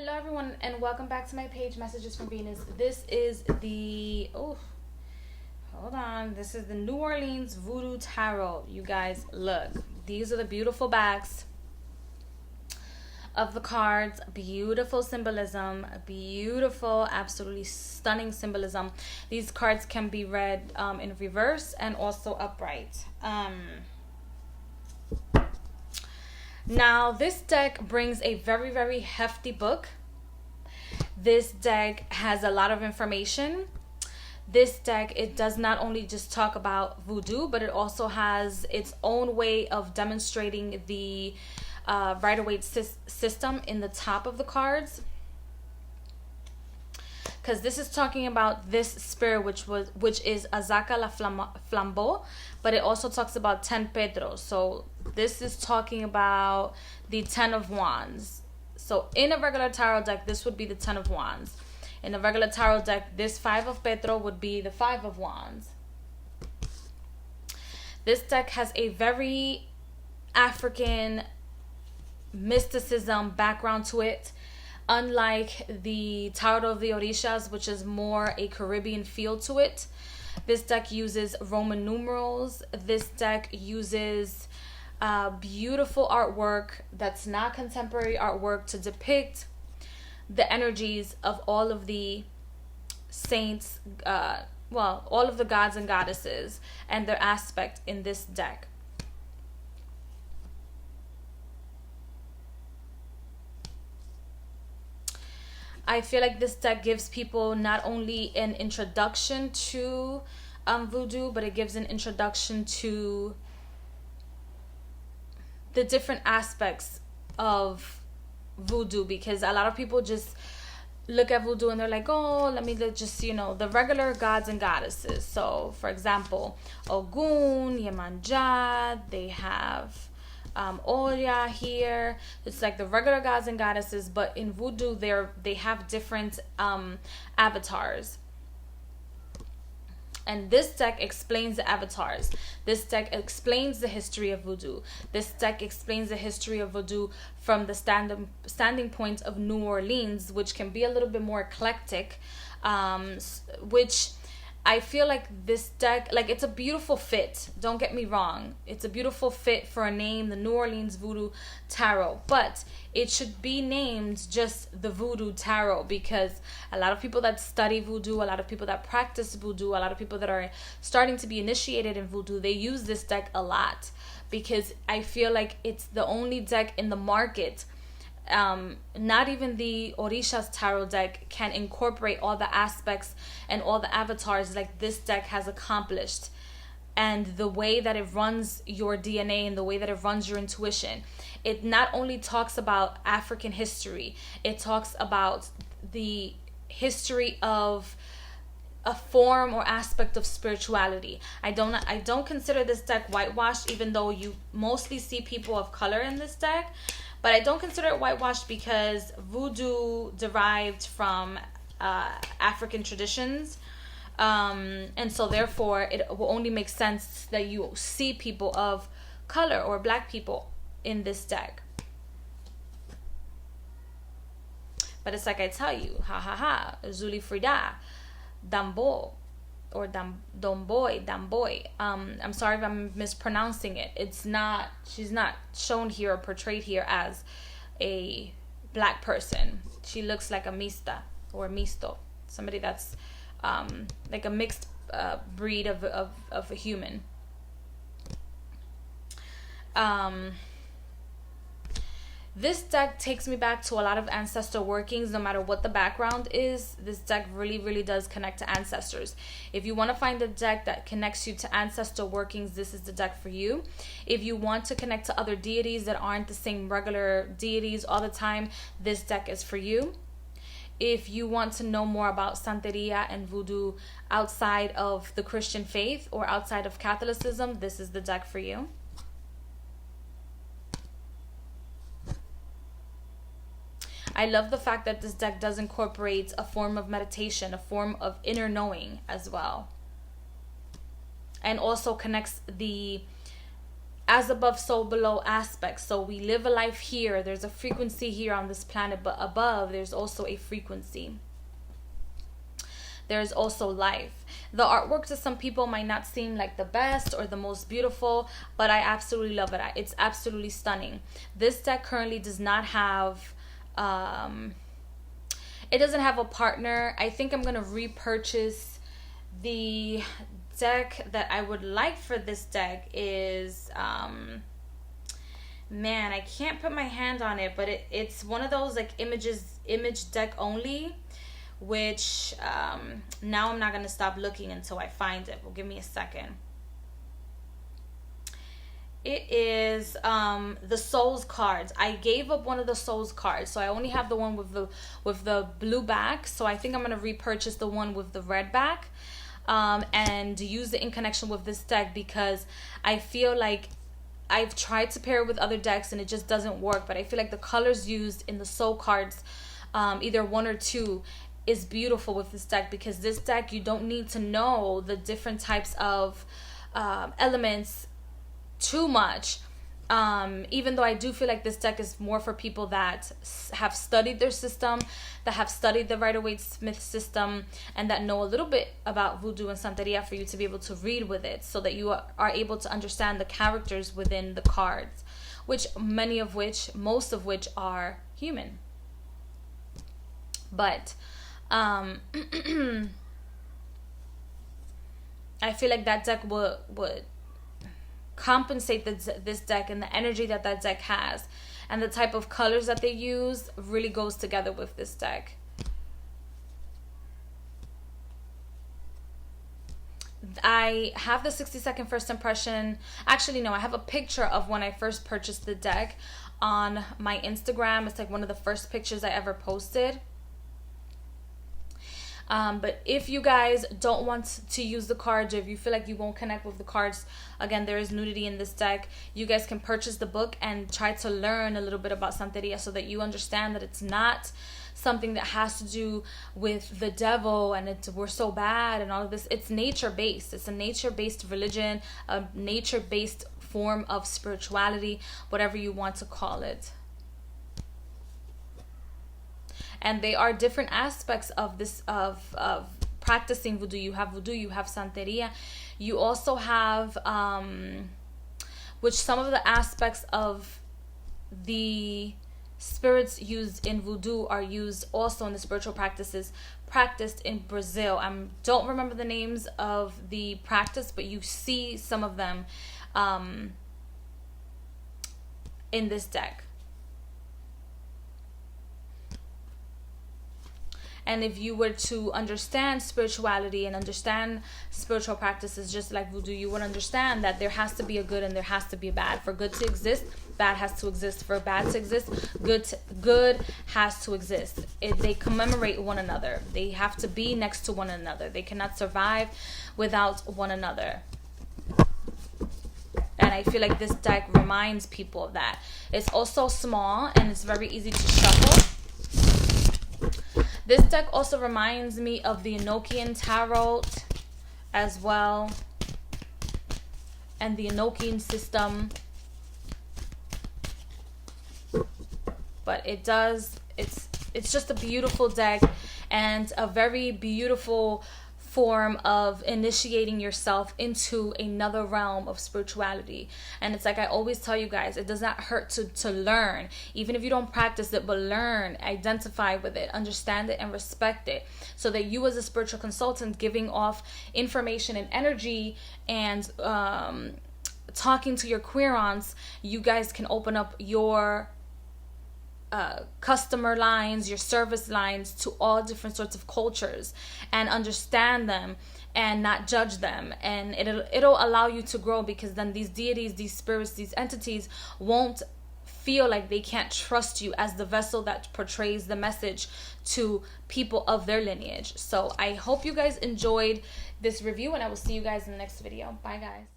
Hello everyone and welcome back to my page, Messages from Venus. This is the this is the New Orleans Voodoo Tarot. You guys, look, these are the beautiful backs of the cards. Beautiful symbolism, beautiful, absolutely stunning symbolism. These cards can be read in reverse and also upright. Now, this deck brings a very, very hefty book. This deck has a lot of information. This deck, it does not only just talk about voodoo, but it also has its own way of demonstrating the Rider-Waite system in the top of the cards. Because this is talking about this spirit, which is Azaka la Flambeau, but it also talks about 10 Pedros. So this is talking about the 10 of Wands. So in a regular tarot deck, this would be the 10 of Wands. In a regular tarot deck, this 5 of Pedro would be the 5 of Wands. This deck has a very African mysticism background to it. Unlike the Tarot of the Orishas, which is more a Caribbean feel to it, this deck uses Roman numerals. This deck uses beautiful artwork that's not contemporary artwork to depict the energies of all of the saints, all of the gods and goddesses and their aspect in this deck. I feel like this deck gives people not only an introduction to voodoo, but it gives an introduction to the different aspects of voodoo, because a lot of people just look at voodoo and they're like, oh, let me just, the regular gods and goddesses. So, for example, Ogun, Yemanja, they have Oya here. It's like the regular gods and goddesses, but in voodoo they have different avatars. And this deck explains the avatars. This deck explains the history of voodoo. This deck explains the history of voodoo from the standing point of New Orleans, which can be a little bit more eclectic, which I feel like this deck, like, it's a beautiful fit. Don't get me wrong. It's a beautiful fit for a name, the New Orleans Voodoo Tarot. But it should be named just the Voodoo Tarot, because a lot of people that study voodoo, a lot of people that practice voodoo, a lot of people that are starting to be initiated in voodoo, they use this deck a lot, because I feel like it's the only deck in the market. Not even the Orishas tarot deck can incorporate all the aspects and all the avatars like this deck has accomplished, and the way that it runs your DNA and the way that it runs your intuition. It not only talks about African history, it talks about the history of a form or aspect of spirituality. I don't consider this deck whitewashed, even though you mostly see people of color in this deck. But I don't consider it whitewashed because voodoo derived from African traditions. And so therefore, it will only make sense that you see people of color or black people in this deck. But it's like I tell you, Zuli Frida, Dambo, or Damboy. I'm sorry if I'm mispronouncing it. She's not shown here or portrayed here as a black person. She looks like a mista or misto, somebody that's like a mixed breed of a human. This deck takes me back to a lot of ancestor workings. No matter what the background is, this deck really, really does connect to ancestors. If you want to find a deck that connects you to ancestor workings, this is the deck for you. If you want to connect to other deities that aren't the same regular deities all the time, this deck is for you. If you want to know more about Santeria and voodoo outside of the Christian faith or outside of Catholicism, this is the deck for you. I love the fact that this deck does incorporate a form of meditation, a form of inner knowing as well. And also connects the as above, so below aspects. So we live a life here, there's a frequency here on this planet, but above there's also a frequency. There's also life. The artwork to some people might not seem like the best or the most beautiful, but I absolutely love it. It's absolutely stunning. This deck currently does not have it doesn't have a partner. I think I'm gonna repurchase the deck that I would like for this deck is man, I can't put my hand on it, but it's one of those like image deck only, which now I'm not gonna stop looking until I find it. Well, give me a second. It is the Souls cards. I gave up one of the Souls cards, so I only have the one with the blue back. So I think I'm gonna repurchase the one with the red back, and use it in connection with this deck, because I feel like I've tried to pair it with other decks and it just doesn't work. But I feel like the colors used in the Soul cards, either one or two, is beautiful with this deck, because this deck, you don't need to know the different types of elements too much, even though I do feel like this deck is more for people that have studied their system, that have studied the Rider-Waite-Smith system, and that know a little bit about voodoo and Santeria, for you to be able to read with it, so that you are able to understand the characters within the cards, which most of which are human. But I feel like that deck would compensate this deck, and the energy that deck has, and the type of colors that they use really goes together with this deck. I have the 60-second first impression. Actually, no, I have a picture of when I first purchased the deck on my Instagram. It's like one of the first pictures I ever posted. But if you guys don't want to use the cards, or if you feel like you won't connect with the cards, again, there is nudity in this deck. You guys can purchase the book and try to learn a little bit about Santeria, so that you understand that it's not something that has to do with the devil and we're so bad and all of this. It's nature-based. It's a nature-based religion, a nature-based form of spirituality, whatever you want to call it. And they are different aspects of this, of practicing voodoo. You have voodoo, you have Santeria. You also have, which some of the aspects of the spirits used in voodoo are used also in the spiritual practices practiced in Brazil. I don't remember the names of the practice, but you see some of them in this deck. And if you were to understand spirituality and understand spiritual practices just like voodoo, you would understand that there has to be a good and there has to be a bad. For good to exist, bad has to exist. For bad to exist, good has to exist. They commemorate one another. They have to be next to one another. They cannot survive without one another. And I feel like this deck reminds people of that. It's also small and it's very easy to shuffle. This deck also reminds me of the Enochian Tarot as well, and the Enochian system. But it's just a beautiful deck, and a very beautiful form of initiating yourself into another realm of spirituality. And it's like I always tell you guys, it does not hurt to learn, even if you don't practice it, but learn, identify with it, understand it, and respect it, so that you as a spiritual consultant giving off information and energy and talking to your querons, you guys can open up your customer lines, your service lines to all different sorts of cultures, and understand them and not judge them. And it'll allow you to grow, because then these deities, these spirits, these entities won't feel like they can't trust you as the vessel that portrays the message to people of their lineage. So I hope you guys enjoyed this review, and I will see you guys in the next video. Bye guys.